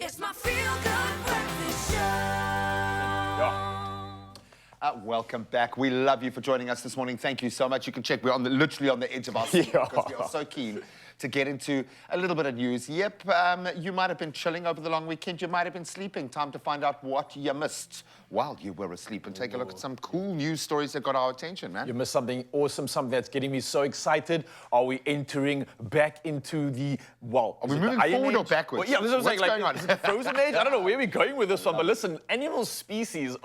It's my feel-good breakfast show. Welcome back. We love you for joining us this morning. Thank you so much. You can check. We're literally on the edge of our seat because we are so keen to get into a little bit of news. Yep, you might have been chilling over the long weekend. You might have been sleeping. Time to find out what you missed while you were asleep and take a look at some cool news stories that got our attention, man. You missed something awesome, something that's getting me so excited. Are we entering back into the, well, are we moving forward or backwards? Well, yeah, this was what's going on? Is it frozen age? I don't know where we're going with this one, but listen, animal species,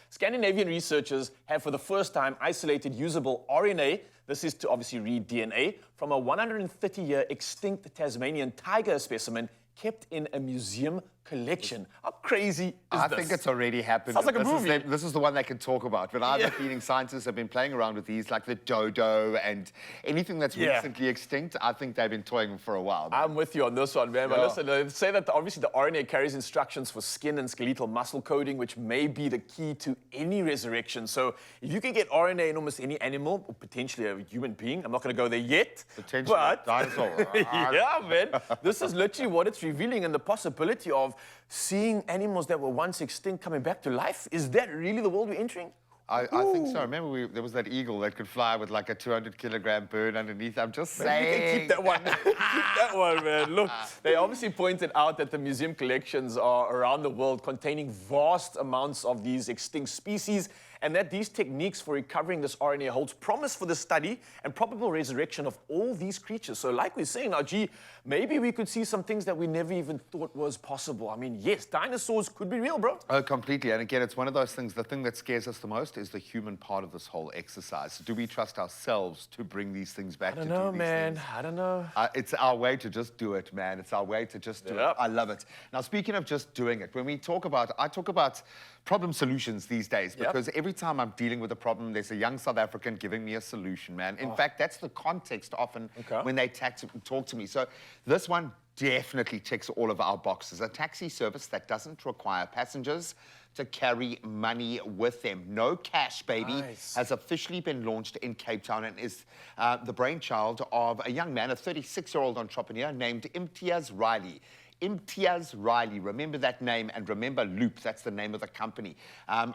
Scandinavian researchers have for the first time isolated usable RNA, this is to obviously read DNA, from a 130-year extinct Tasmanian tiger specimen kept in a museum collection. How crazy is this? I think it's already happened. Sounds like a movie. This is the one they can talk about. But I have a feeling scientists have been playing around with these, like the dodo and anything that's recently extinct. I think they've been toying for a while. I'm with you on this one, man. But listen, they say that obviously the RNA carries instructions for skin and skeletal muscle coding, which may be the key to any resurrection. So if you can get RNA in almost any animal, or potentially a human being, I'm not going to go there yet. Potentially a dinosaur. Yeah, man. This is literally what it's revealing, and the possibility of seeing animals that were once extinct coming back to life. Is that really the world we're entering? I think so. Remember, there was that eagle that could fly with like a 200-kilogram bird underneath. I'm just saying. You can keep that one. Keep that one, man. Look, they obviously pointed out that the museum collections are around the world containing vast amounts of these extinct species, and that these techniques for recovering this RNA holds promise for the study and probable resurrection of all these creatures. So like we're saying now, gee, maybe we could see some things that we never even thought was possible. I mean, yes, dinosaurs could be real, bro. Oh, completely. And again, it's one of those things, the thing that scares us the most is the human part of this whole exercise. Do we trust ourselves to bring these things back to do these things? I don't know. It's our way to just do it, man. It's our way to just do it. I love it. Now, speaking of just doing it, when we talk about, I talk about problem solutions these days because every time I'm dealing with a problem, there's a young South African giving me a solution, man. In fact, that's the context often when they talk to me. So this one definitely ticks all of our boxes. A taxi service that doesn't require passengers to carry money with them. No cash, baby, has officially been launched in Cape Town and is the brainchild of a young man, a 36-year-old entrepreneur named Imtiaz Riley. Imtiaz Riley, remember that name, and remember Loop, that's the name of the company.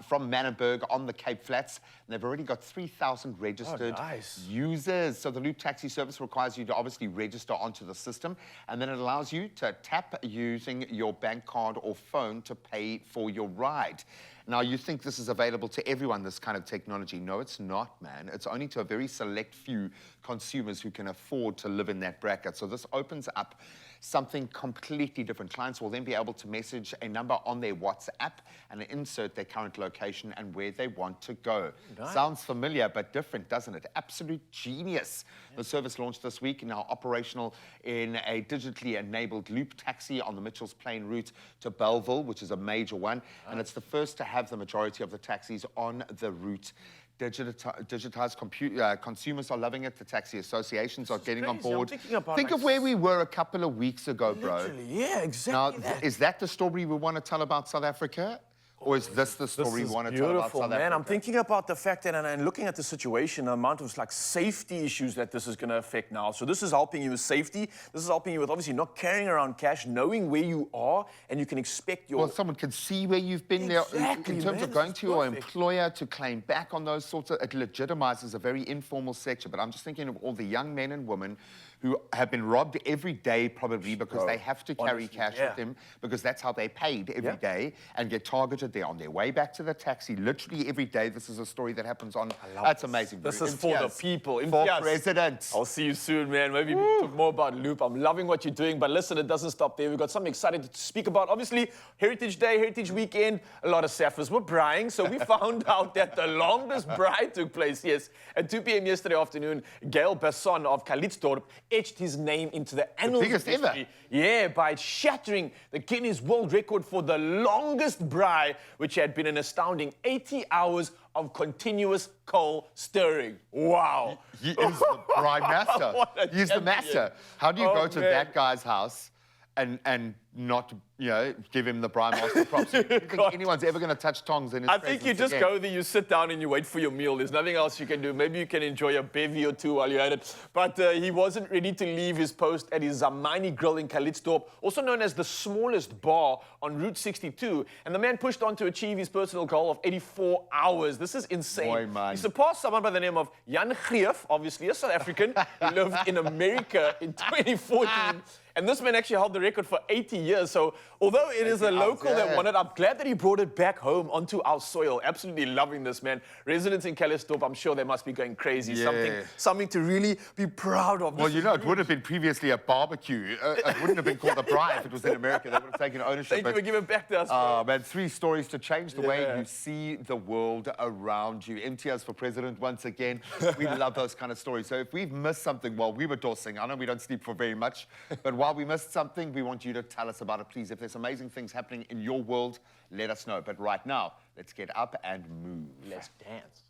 From Manenberg on the Cape Flats, and they've already got 3,000 registered users. So the Loop taxi service requires you to obviously register onto the system, and then it allows you to tap using your bank card or phone to pay for your ride. Now, you think this is available to everyone, this kind of technology. No, it's not, man. It's only to a very select few consumers who can afford to live in that bracket. So this opens up something completely different. Clients will then be able to message a number on their WhatsApp and insert their current location and where they want to go. Sounds familiar, but different, doesn't it? Absolute genius. The service launched this week, now operational in a digitally enabled Loop taxi on the Mitchells Plain route to Bellville, which is a major one. And it's the first to have the majority of the taxis on the route digitized. Consumers are loving it. The taxi associations are getting on board. Think of where we were a couple of weeks ago, bro. Literally, yeah, exactly. Now, is that the story we want to tell about South Africa? Or is this the story we want to tell about South Africa? Man, I'm thinking about the fact that, and looking at the situation, the amount of safety issues that this is going to affect now. So this is helping you with safety. This is helping you with obviously not carrying around cash, knowing where you are, and you can expect your... Well, someone can see where you've been there. In terms of going to your employer to claim back on those sorts of... It legitimizes a very informal sector. But I'm just thinking of all the young men and women who have been robbed every day probably because they have to carry cash with them because that's how they paid every day and get targeted. They're on their way back to the taxi literally every day. This is a story that happens on... That's amazing. This is for the people. For president. I'll see you soon, man. Maybe talk more about Loop. I'm loving what you're doing, but listen, it doesn't stop there. We've got something exciting to speak about. Obviously, Heritage Day, Heritage Weekend, a lot of Saffers were braaiing, so we found out that the longest braai took place, at 2 p.m. yesterday afternoon. Gail Besson of Kalitztorp etched his name into the annals of history. Ever. Yeah, by shattering the Guinness World Record for the longest braai, which had been an astounding 80 hours of continuous coal stirring. Wow. He is the braai master. He's the master. How do you go to that guy's house and not, give him the Prime Master props. Do you think anyone's ever going to touch tongs in his I think you just go there, you sit down and you wait for your meal. There's nothing else you can do. Maybe you can enjoy a bevy or two while you're at it. But he wasn't ready to leave his post at his Zamani Grill in Calitzdorp, also known as the smallest bar on Route 62. And the man pushed on to achieve his personal goal of 84 hours. This is insane. Boy, man. He surpassed someone by the name of Jan Greef, obviously a South African, who lived in America in 2014. And this man actually held the record for 80 years. So although it is a local that won it, I'm glad that he brought it back home onto our soil. Absolutely loving this, man. Residents in Calitzdorp, I'm sure they must be going crazy. Something to really be proud of. Well, it would have been previously a barbecue. It wouldn't have been called a braai if it was in America. They would have taken ownership. Thank you for giving back to us. Man, 3 stories to change the way you see the world around you. MTS for president once again. We love those kind of stories. So if we've missed something while we were dossing, I know we don't sleep for very much, but while we missed something, we want you to tell us about it, please. If there's amazing things happening in your world, let us know. But right now, let's get up and move. Let's dance.